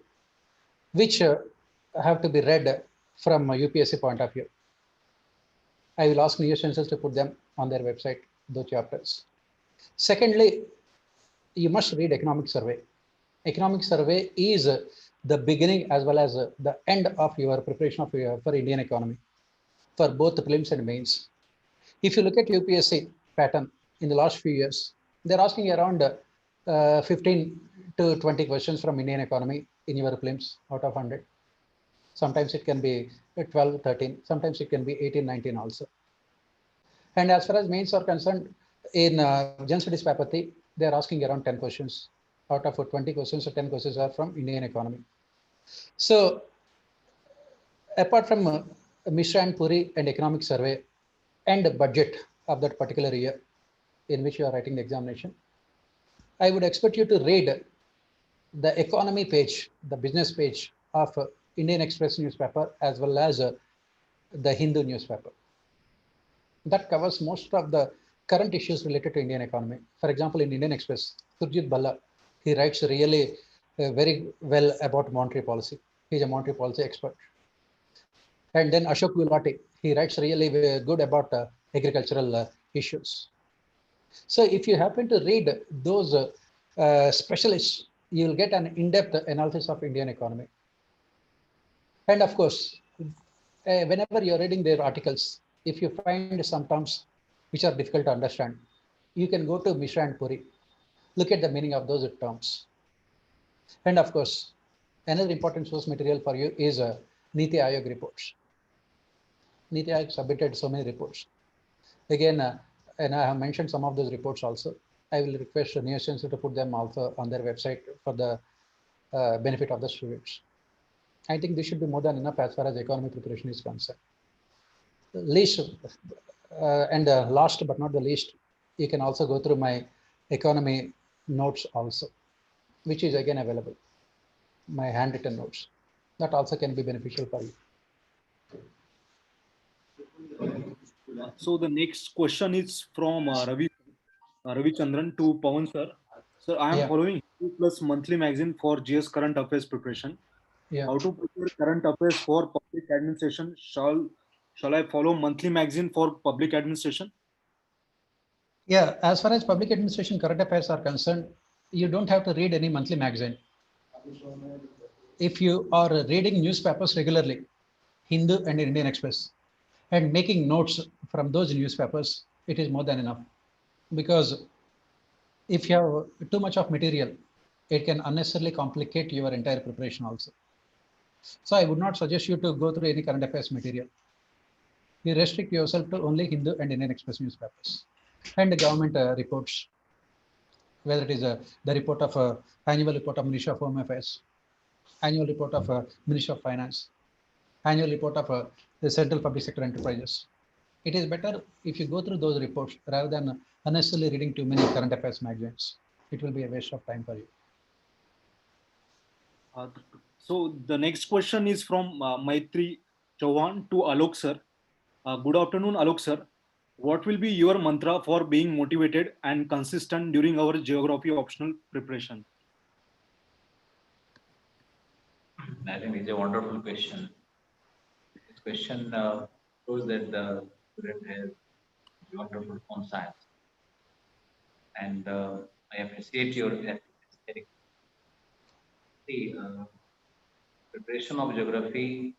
which have to be read from a UPSC point of view. I will ask News Censors to put them on their website, those chapters. Secondly, you must read Economic Survey. Economic Survey is the beginning as well as the end of your preparation of for Indian economy for both the prelims and mains. If you look at UPSC pattern in the last few years, they're asking around 15 to 20 questions from Indian economy in your prelims out of 100. Sometimes it can be 12, 13. Sometimes it can be 18, 19 also. And as far as mains are concerned, in General Studies paper 3, they're asking around 10 questions. Out of 20 questions, so 10 questions are from Indian economy. So apart from Mishra and Puri and Economic Survey and the budget of that particular year in which you are writing the examination, I would expect you to read the economy page, the business page of Indian Express newspaper as well as the Hindu newspaper. That covers most of the current issues related to Indian economy. For example, in Indian Express, Surjit Balla, he writes really very well about monetary policy. He's a monetary policy expert. And then Ashok Gulati, he writes really good about agricultural issues. So if you happen to read those specialists, you'll get an in-depth analysis of Indian economy. And of course, whenever you're reading their articles, if you find some terms which are difficult to understand, you can go to Mishra and Puri, look at the meaning of those terms. And of course, another important source material for you is Niti Aayog reports. Niti Aayog submitted so many reports. Again, and I have mentioned some of those reports also. I will request the News Censor to put them also on their website for the benefit of the students. I think this should be more than enough as far as economy preparation is concerned. Least and last but not the least, you can also go through my economy notes also, which is again available, my handwritten notes. That also can be beneficial for you. So the next question is from Ravi Chandran to Pawan sir. Sir, I am following Plus monthly magazine for GS current affairs preparation. Yeah. How to prepare current affairs for public administration? Shall I follow monthly magazine for public administration? Yeah, as far as public administration current affairs are concerned, you don't have to read any monthly magazine. If you are reading newspapers regularly, Hindu and Indian Express, and making notes from those newspapers, it is more than enough. Because if you have too much of material, it can unnecessarily complicate your entire preparation also. So I would not suggest you to go through any current affairs material. You restrict yourself to only Hindu and Indian Express newspapers and the government reports, whether it is the report of annual report of Ministry of Home Affairs, annual report of Ministry of Finance, annual report of the Central Public Sector Enterprises. It is better if you go through those reports rather than unnecessarily reading too many current affairs magazines. It will be a waste of time for you. So the next question is from Maitri Chauhan to Alok sir. Good afternoon, Alok sir. What will be your mantra for being motivated and consistent during our geography optional preparation? I think it's a wonderful question. This question shows that the student has wonderful phone science. And I appreciate your aesthetic. See, preparation of geography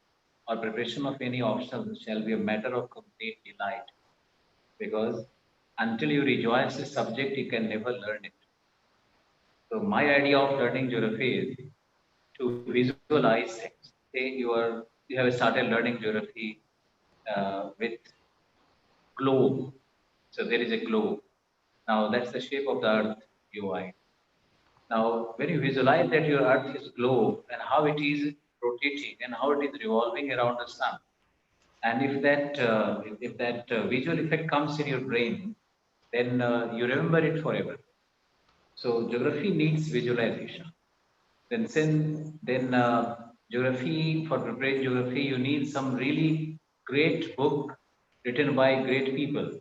or preparation of any option shall be a matter of complete delight, because until you rejoice the subject, you can never learn it. So my idea of learning geography is to visualize things. Say you have started learning geography with globe. So there is a globe. Now that's the shape of the earth UI. Now, when you visualize that your earth is globe and how it is rotating and how it is revolving around the sun, and if that visual effect comes in your brain, then you remember it forever. So geography needs visualization. Then geography, for preparing geography, you need some really great book written by great people.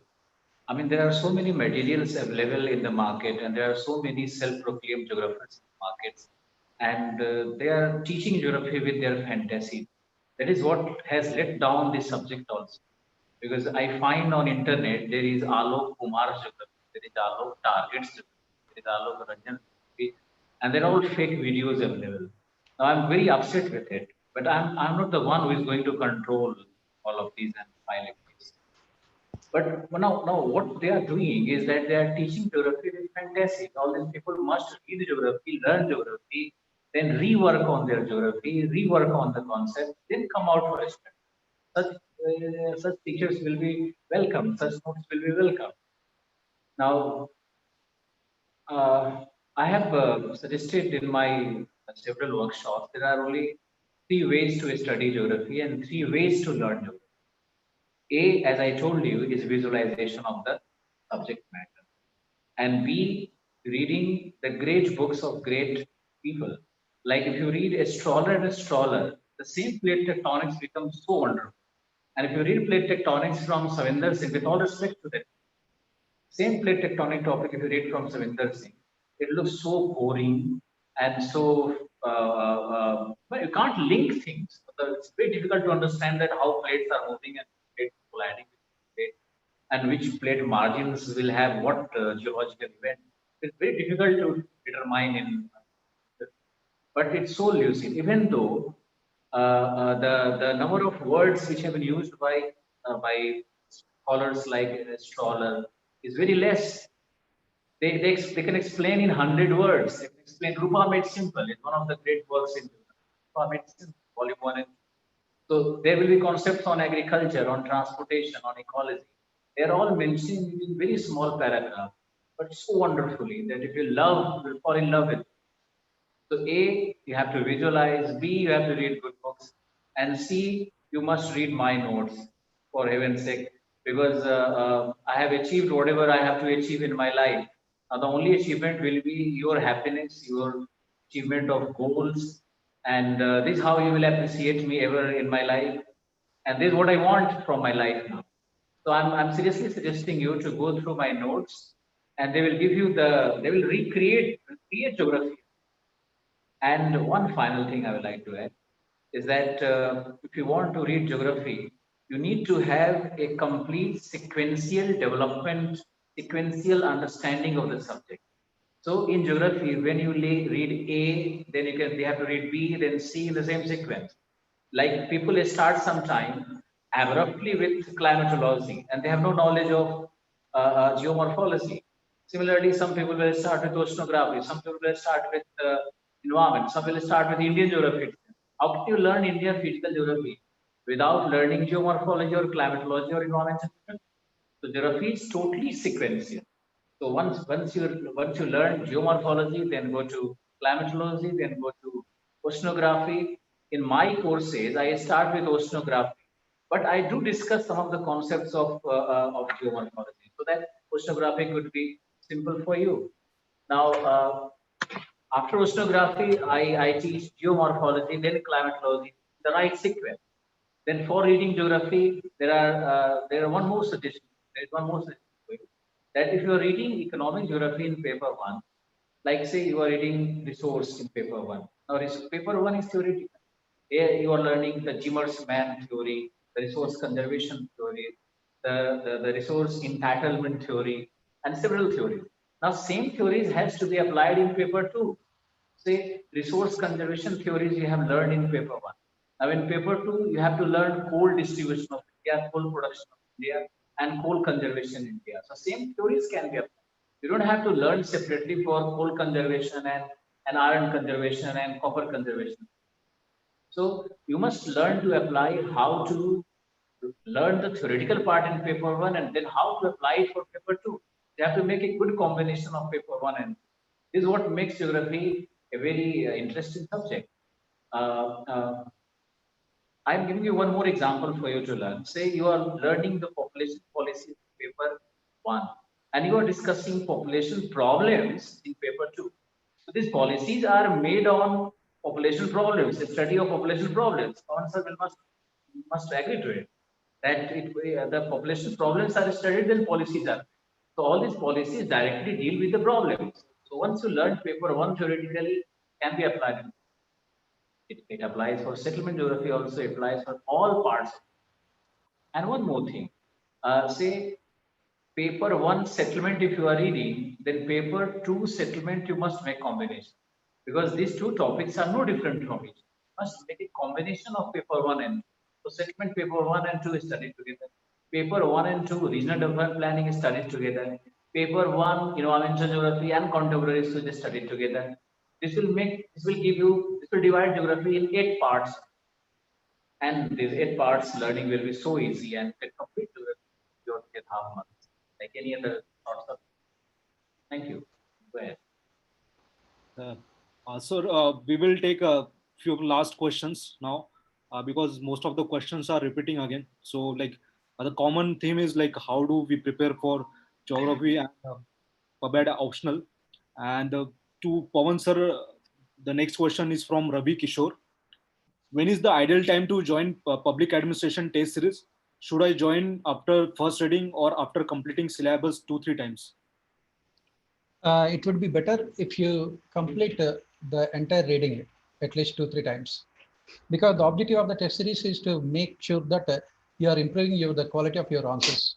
I mean, there are so many materials available in the market, and there are so many self-proclaimed geographers in the markets, and they are teaching geography with their fantasy. That is what has let down this subject also, because I find on internet there is Alok Kumar's geography, there is Alok Target's geography, there is Alok Ranjan's geography, and they're all fake videos available. Now I'm very upset with it, but I'm not the one who is going to control all of these and file it. But now what they are doing is that they are teaching geography with fantasy. All these people must read geography, learn geography, then rework on their geography, rework on the concept, then come out for a study. Such teachers will be welcome, such notes will be welcome. Now, I have suggested in my several workshops, there are only 3 ways to study geography and 3 ways to learn geography. A, as I told you, is visualization of the subject matter. And B, reading the great books of great people. Like if you read A Stroller and a Stroller, the same plate tectonics becomes so wonderful. And if you read plate tectonics from Savinder Singh, with all respect to that, same plate tectonic topic, if you read from Savinder Singh, it looks so boring and so, but you can't link things. It's very difficult to understand that how plates are moving and plates colliding with plate, and which plate margins will have what geological event. It's very difficult to determine in, but it's so lucid, even though the number of words which have been used by scholars like Stroller is very less. They can explain in 100 words. They can explain Rupa Made Simple. It's one of the great works in Rupa Made Simple, volume 1 and 2. So there will be concepts on agriculture, on transportation, on ecology. They're all mentioned in very small paragraph, but so wonderfully that if you love, you'll fall in love with it. So A, you have to visualize. B, you have to read good books. And C, you must read my notes, for heaven's sake, because I have achieved whatever I have to achieve in my life. Now, the only achievement will be your happiness, your achievement of goals. And this is how you will appreciate me ever in my life. And this is what I want from my life now. So I'm seriously suggesting you to go through my notes, and they will give you they will create geography. And one final thing I would like to add is that if you want to read geography, you need to have a complete sequential development, sequential understanding of the subject. So in geography, when you read A, then they have to read B, then C in the same sequence. Like people start sometime abruptly with climatology, and they have no knowledge of geomorphology. Similarly, some people will start with oceanography, some people will start with environment, some will start with Indian geography. How can you learn Indian physical geography without learning geomorphology or climatology or environmental? So geography is totally sequential. So once you learn geomorphology, then go to climatology, then go to oceanography. In my courses, I start with oceanography, but I do discuss some of the concepts of geomorphology, so that oceanography could be simple for you. Now, after oceanography, I teach geomorphology, then climatology, the right sequence. Then for reading geography, there are one more suggestion. There is one more suggestion for you, that if you are reading economic geography in paper one, like say you are reading resource in paper one. Now paper one is theoretical. Here you are learning the Zimmermann theory, the resource conservation theory, the resource entitlement theory, and several theories. Now same theories has to be applied in paper two. Say resource conservation theories you have learned in paper one. Now in paper two, you have to learn coal distribution of India, coal production of India, and coal conservation in India. So same theories can be applied. You don't have to learn separately for coal conservation and iron conservation and copper conservation. So you must learn to apply how to learn the theoretical part in paper one, and then how to apply it for paper two. You have to make a good combination of paper one and two. This is what makes geography a very interesting subject. Uh, uh, I'm giving you one more example for you to learn. Say you are learning the population policy in paper one, and you are discussing population problems in paper two. So these policies are made on population problems, the study of population problems. Council must agree to it. That the population problems are studied, then policies are. So all these policies directly deal with the problems. So once you learn paper one theoretically, can be applied. It applies for settlement geography also, applies for all parts. And one more thing, say paper one settlement if you are reading, then paper two settlement you must make combination, because these two topics are no different from each. You must make a combination of paper one and two. So settlement paper one and two is studied together. Paper one and two regional development planning is studied together. Paper one environmental geography and contemporary history is studied together. This will divide geography in 8 parts, and these 8 parts learning will be so easy and can complete geography in half months, like any other sorts of. Thank you. Go ahead. Sir, we will take a few last questions now because most of the questions are repeating again. So, like the common theme is like how do we prepare for geography and PubEd optional. And to Pawan sir, the next question is from Ravi Kishore. When is the ideal time to join public administration test series? Should I join after first reading or after completing syllabus 2-3 times? It would be better if you complete the entire reading at least 2-3 times, because the objective of the test series is to make sure that you are improving the quality of your answers.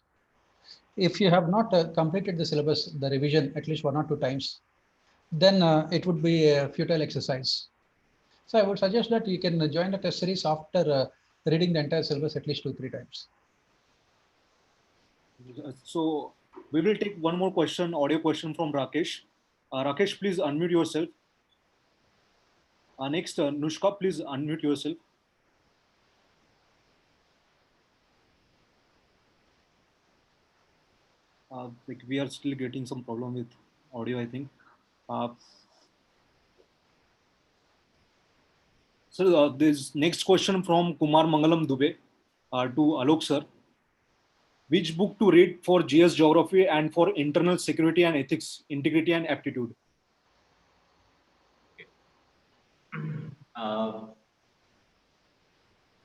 If you have not completed the syllabus, the revision at least 1 or 2 times, then it would be a futile exercise. So I would suggest that you can join the test series after reading the entire syllabus at least 2-3 times. So we will take one more question, audio question from Rakesh. Rakesh, please unmute yourself. Next, Nushka, please unmute yourself. Like we are still getting some problem with audio, I think. So this next question from Kumar Mangalam Dubey to Alok sir. Which book to read for GS geography and for internal security and ethics, integrity and aptitude?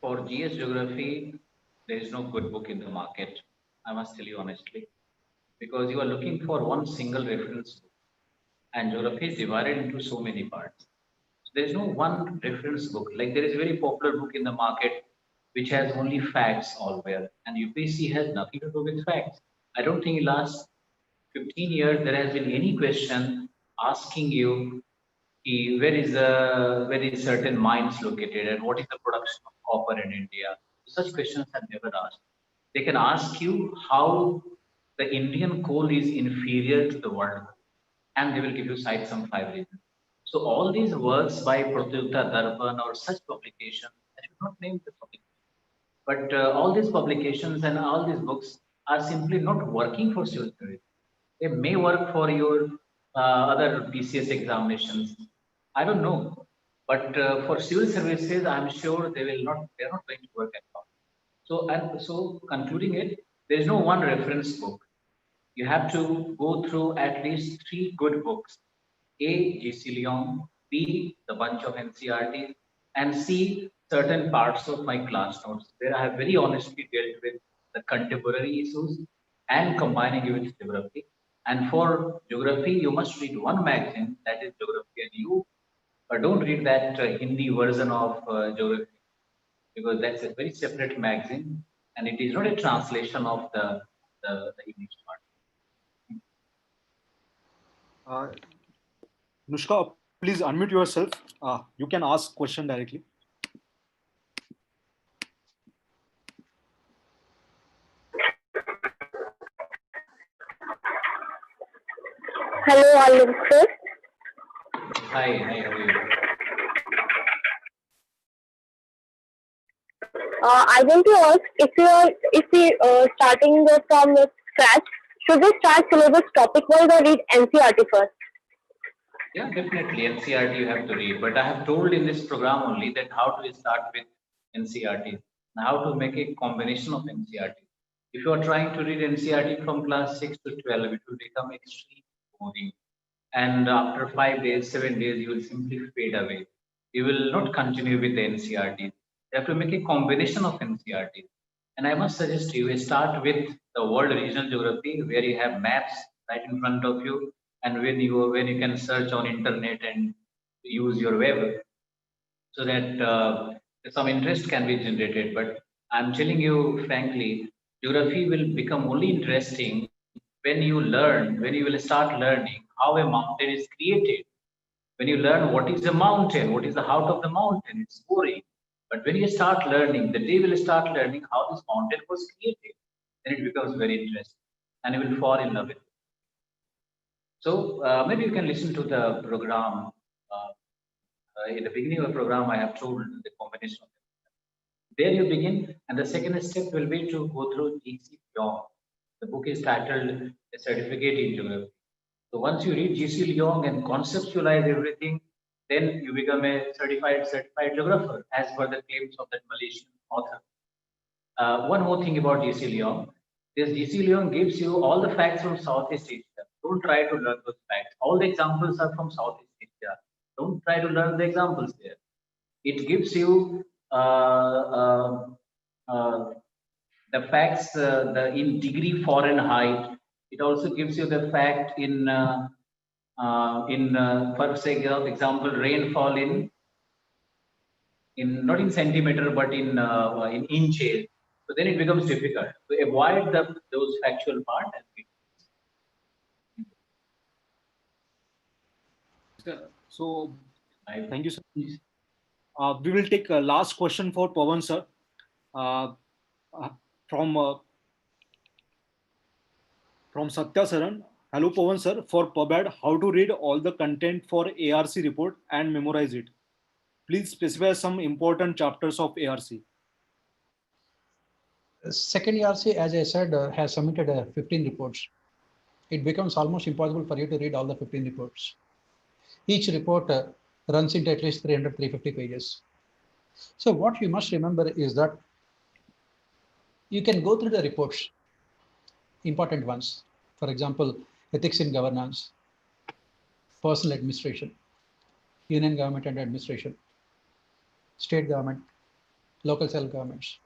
For GS geography, there is no good book in the market. I must tell you honestly, because you are looking for one single reference book, and geography is divided into so many parts. So there is no one reference book. Like there is a very popular book in the market which has only facts all where, and UPSC has nothing to do with facts. I don't think in last 15 years there has been any question asking you where is certain mines located and what is the production of copper in India. Such questions are never asked. They can ask you how the Indian coal is inferior to the world, and they will give you cite some 5 reasons. So all these works by Pratyuta Darpan or such publications, I should not name the publication, but all these publications and all these books are simply not working for civil service. They may work for your other PCS examinations. I don't know, but for civil services, I'm sure they will not. They are not going to work at all. So concluding it, there is no one reference book. You have to go through at least 3 good books: A. G.C. Leong, B. The bunch of NCRTs, and C. certain parts of my class notes, where I have very honestly dealt with the contemporary issues and combining it with geography. And for geography, you must read one magazine, that is geography, and you don't read that Hindi version of geography, because that's a very separate magazine and it is not a translation of the English part. Nushka, please unmute yourself. You can ask question directly. Hello, Alok sir. Hi, how are you? I want to ask if we starting from scratch, should we start syllabus topic wise or read NCRT first? Yeah, definitely NCRT you have to read, but I have told in this program only that how to start with NCRT and how to make a combination of NCRT. If you are trying to read NCRT from class 6 to 12, it will become extremely boring. And after 5 days, 7 days, you will simply fade away. You will not continue with the NCRT. You have to make a combination of NCRT. And I must suggest you start with the world regional geography, where you have maps right in front of you, and when you can search on internet and use your web, so that some interest can be generated. But I'm telling you frankly, geography will become only interesting when you will start learning how a mountain is created. When you learn what is a mountain, what is the height of the mountain, it's boring. But when you start learning, the day will start learning how this mountain was created, then it becomes very interesting and you will fall in love with it. So maybe you can listen to the program. In the beginning of the program, I have told the combination of them. There you begin, and the second step will be to go through G.C. Leong. The book is titled A Certificate in Geography. So once you read G.C. Leong and conceptualize everything, then you become a certified geographer, as per the claims of that Malaysian author. One more thing about G.C. Leong. This G.C. Leong gives you all the facts from Southeast Asia. Don't try to learn those facts. All the examples are from Southeast Asia. Don't try to learn the examples there. It gives you the facts in degree Fahrenheit. It also gives you the fact in for example, rainfall in not in centimeter but in inches. So then it becomes difficult to avoid those factual part. So thank you, sir. We will take a last question for Pawan sir from Satya Saran. Hello Pawan sir, for PubAd, how to read all the content for ARC report and memorize it? Please specify some important chapters of ARC. Second ARC, as I said, has submitted 15 reports. It becomes almost impossible for you to read all the 15 reports. Each report runs into at least 300, 350 pages. So what you must remember is that you can go through the reports, important ones. For example, ethics in governance, personal administration, union government and administration, state government, local self-governments.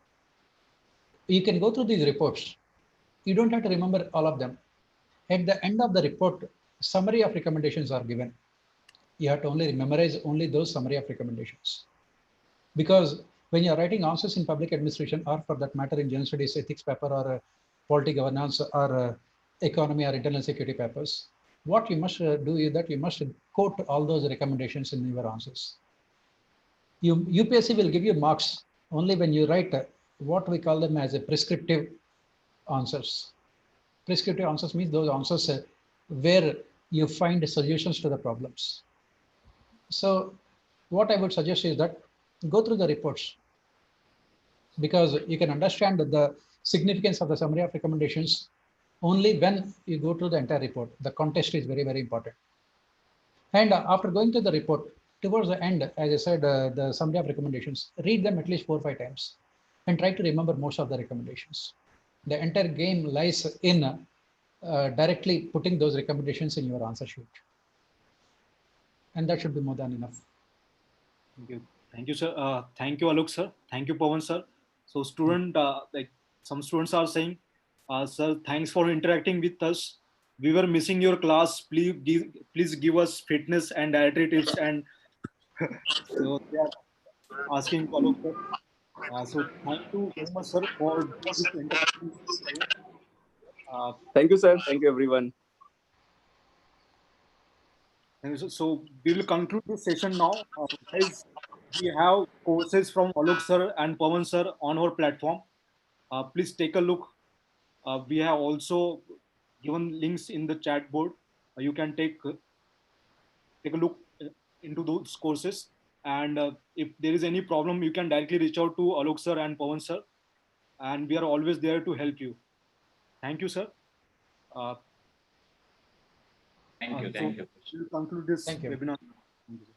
You can go through these reports. You don't have to remember all of them. At the end of the report, summary of recommendations are given. You have to only memorize only those summary of recommendations. Because when you're writing answers in public administration, or for that matter in general studies, ethics paper, or polity governance, or economy or internal security papers, what you must do is that you must quote all those recommendations in your answers. UPSC will give you marks only when you write what we call them as a prescriptive answers. Prescriptive answers means those answers where you find solutions to the problems. So what I would suggest is that go through the reports, because you can understand the significance of the summary of recommendations only when you go through the entire report. The context is very, very important. And after going to the report, towards the end, as I said, the summary of recommendations, read them at least 4 or 5 times and try to remember most of the recommendations. The entire game lies in directly putting those recommendations in your answer sheet. And that should be more than enough. Thank you, sir. Thank you, Alok sir. Thank you, Pawan sir. So student, like some students are saying, sir, thanks for interacting with us. We were missing your class. Please give us fitness and dietary tips. And so they are asking Alok sir. So thank you very much, sir, for this interaction. Thank you, sir. Thank you, everyone. So we will conclude this session now. Guys, we have courses from Alok sir and Pawan sir on our platform. Please take a look. We have also given links in the chat board. You can take a look into those courses. And if there is any problem, you can directly reach out to Alok sir and Pawan sir. And we are always there to help you. Thank you, sir. Thank you. So we'll conclude this webinar. Thank you, sir.